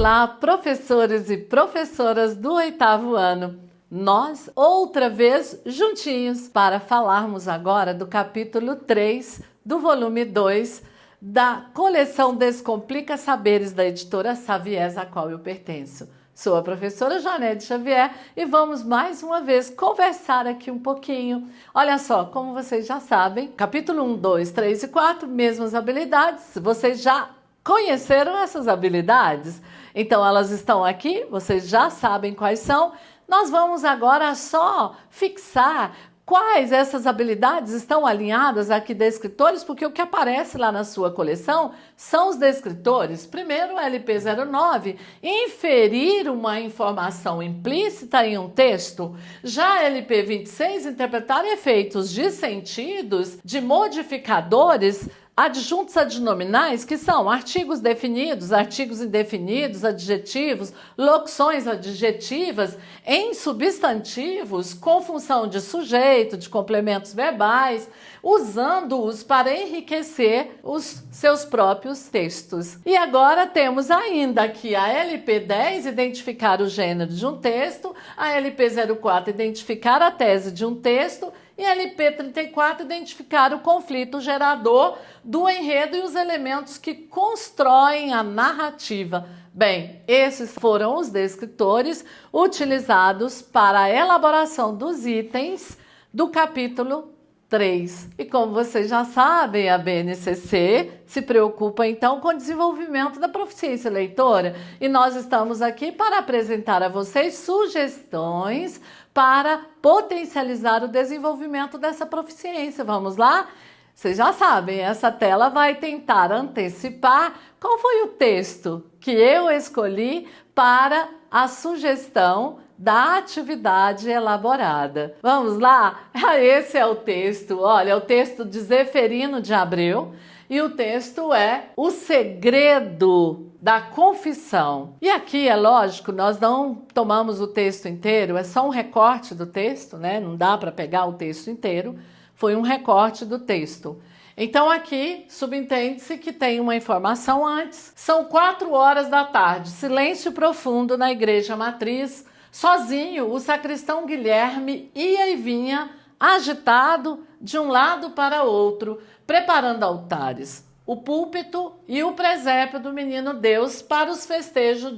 Olá, professores e professoras do 8º ano. Nós, outra vez, juntinhos, para falarmos agora do capítulo 3 do volume 2 da coleção Descomplica Saberes da editora Saviés, a qual eu pertenço. Sou a professora Joanete Xavier e vamos mais uma vez conversar aqui um pouquinho. Olha só, como vocês já sabem, capítulo 1, 2, 3 e 4, mesmas habilidades. Vocês já conheceram essas habilidades? Então elas estão aqui, vocês já sabem quais são. Nós vamos agora só fixar quais essas habilidades estão alinhadas aqui descritores, porque o que aparece lá na sua coleção são os descritores. Primeiro, o LP09, inferir uma informação implícita em um texto. Já LP26, interpretar efeitos de sentidos de modificadores adjuntos adnominais, que são artigos definidos, artigos indefinidos, adjetivos, locuções adjetivas em substantivos com função de sujeito, de complementos verbais, usando-os para enriquecer os seus próprios textos. E agora temos ainda aqui a LP10, identificar o gênero de um texto, a LP04, identificar a tese de um texto, e LP34, identificar o conflito gerador do enredo e os elementos que constroem a narrativa. Bem, esses foram os descritores utilizados para a elaboração dos itens do capítulo 3. E como vocês já sabem, a BNCC se preocupa então com o desenvolvimento da proficiência leitora e nós estamos aqui para apresentar a vocês sugestões para potencializar o desenvolvimento dessa proficiência. Vamos lá? Vocês já sabem, essa tela vai tentar antecipar qual foi o texto que eu escolhi para a sugestão da atividade elaborada. Vamos lá? Esse é o texto, olha, é o texto de Zeferino de Abreu e o texto é O Segredo da Confissão. E aqui, é lógico, nós não tomamos o texto inteiro, é só um recorte do texto, né? Não dá para pegar o texto inteiro, foi um recorte do texto. Então aqui subentende-se que tem uma informação antes. São 4 horas da tarde, silêncio profundo na igreja matriz. Sozinho, o sacristão Guilherme ia e vinha, agitado de um lado para outro, preparando altares, o púlpito e o presépio do menino Deus para os festejos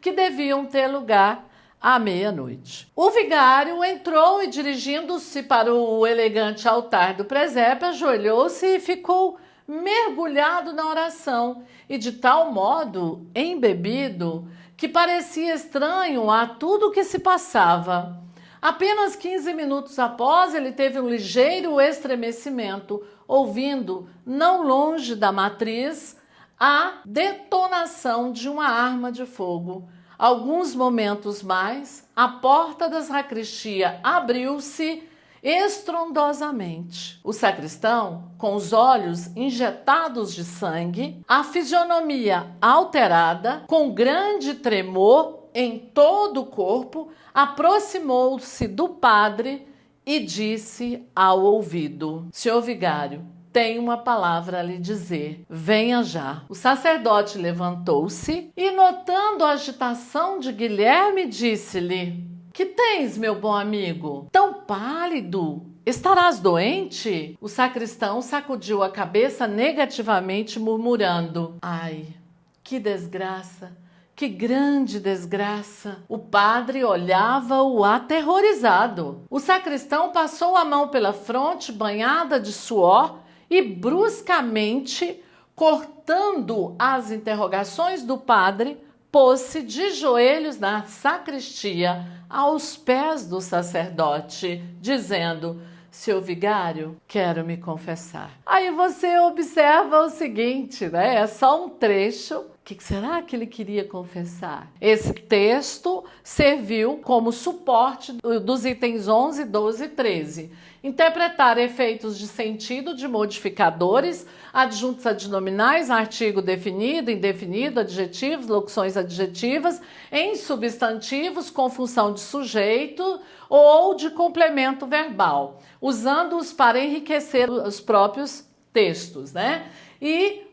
que deviam ter lugar à meia-noite. O vigário entrou e, dirigindo-se para o elegante altar do presépio, ajoelhou-se e ficou mergulhado na oração, e de tal modo embebido que parecia estranho a tudo o que se passava. Apenas 15 minutos após, ele teve um ligeiro estremecimento, ouvindo, não longe da matriz, a detonação de uma arma de fogo. Alguns momentos mais, a porta da sacristia abriu-se estrondosamente. O sacristão, com os olhos injetados de sangue, a fisionomia alterada, com grande tremor em todo o corpo, aproximou-se do padre e disse ao ouvido: Senhor vigário, tenho uma palavra a lhe dizer. Venha já. O sacerdote levantou-se e, notando a agitação de Guilherme, disse-lhe: Que tens, meu bom amigo? Tão pálido? Estarás doente? O sacristão sacudiu a cabeça negativamente, murmurando: Ai, que desgraça! Que grande desgraça! O padre olhava-o aterrorizado. O sacristão passou a mão pela fronte banhada de suor e bruscamente, cortando as interrogações do padre, pôs-se de joelhos na sacristia, aos pés do sacerdote, dizendo: Seu vigário, quero me confessar. Aí você observa o seguinte, né? É só um trecho. O que será que ele queria confessar? Esse texto serviu como suporte dos itens 11, 12 e 13. Interpretar efeitos de sentido de modificadores, adjuntos adnominais, artigo definido, indefinido, adjetivos, locuções adjetivas, em substantivos com função de sujeito ou de complemento verbal, usando-os para enriquecer os próprios textos, né? E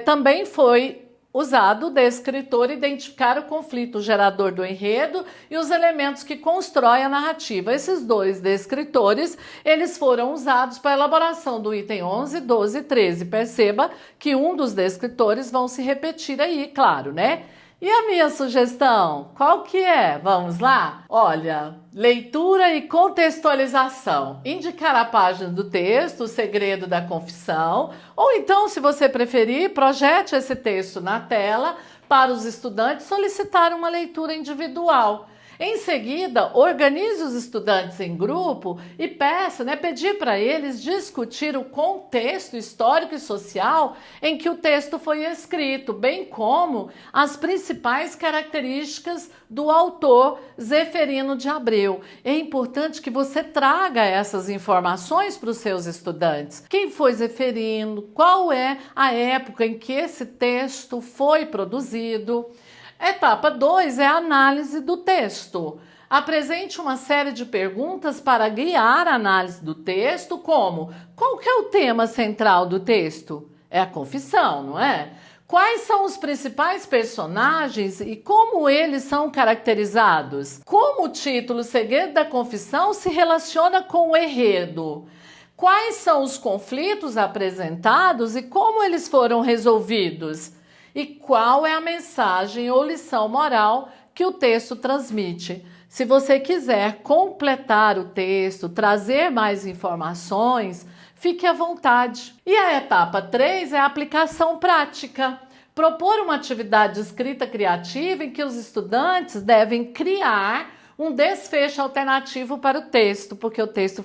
também foi usado o descritor identificar o conflito gerador do enredo e os elementos que constroem a narrativa. Esses dois descritores, eles foram usados para a elaboração do item 11, 12 e 13. Perceba que um dos descritores vão se repetir aí, claro, né? E a minha sugestão, qual que é? Vamos lá? Olha, leitura e contextualização. Indicar a página do texto, o segredo da confissão, ou então, se você preferir, projete esse texto na tela para os estudantes solicitar uma leitura individual. Em seguida, organize os estudantes em grupo e pedir para eles discutir o contexto histórico e social em que o texto foi escrito, bem como as principais características do autor Zeferino de Abreu. É importante que você traga essas informações para os seus estudantes. Quem foi Zeferino? Qual é a época em que esse texto foi produzido? Etapa 2 é a análise do texto. Apresente uma série de perguntas para guiar a análise do texto, como: qual que é o tema central do texto? É a confissão, não é? Quais são os principais personagens e como eles são caracterizados? Como o título Segredo da Confissão se relaciona com o enredo? Quais são os conflitos apresentados e como eles foram resolvidos? E qual é a mensagem ou lição moral que o texto transmite? Se você quiser completar o texto, trazer mais informações, fique à vontade. E a etapa 3 é a aplicação prática. Propor uma atividade de escrita criativa em que os estudantes devem criar um desfecho alternativo para o texto, porque o texto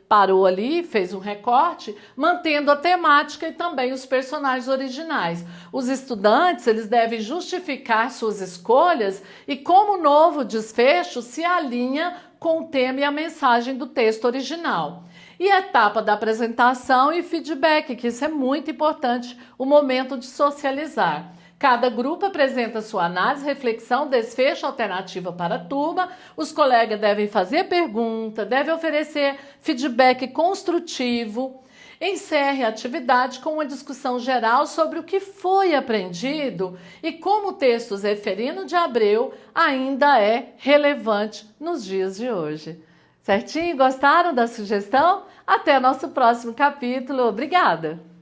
parou ali, fez um recorte, mantendo a temática e também os personagens originais. Os estudantes, eles devem justificar suas escolhas e como o novo desfecho se alinha com o tema e a mensagem do texto original. E a etapa da apresentação e feedback, que isso é muito importante, o momento de socializar. Cada grupo apresenta sua análise, reflexão, desfecho, alternativa para a turma. Os colegas devem fazer pergunta, devem oferecer feedback construtivo. Encerre a atividade com uma discussão geral sobre o que foi aprendido e como o texto Zeferino de Abreu ainda é relevante nos dias de hoje. Certinho? Gostaram da sugestão? Até nosso próximo capítulo. Obrigada!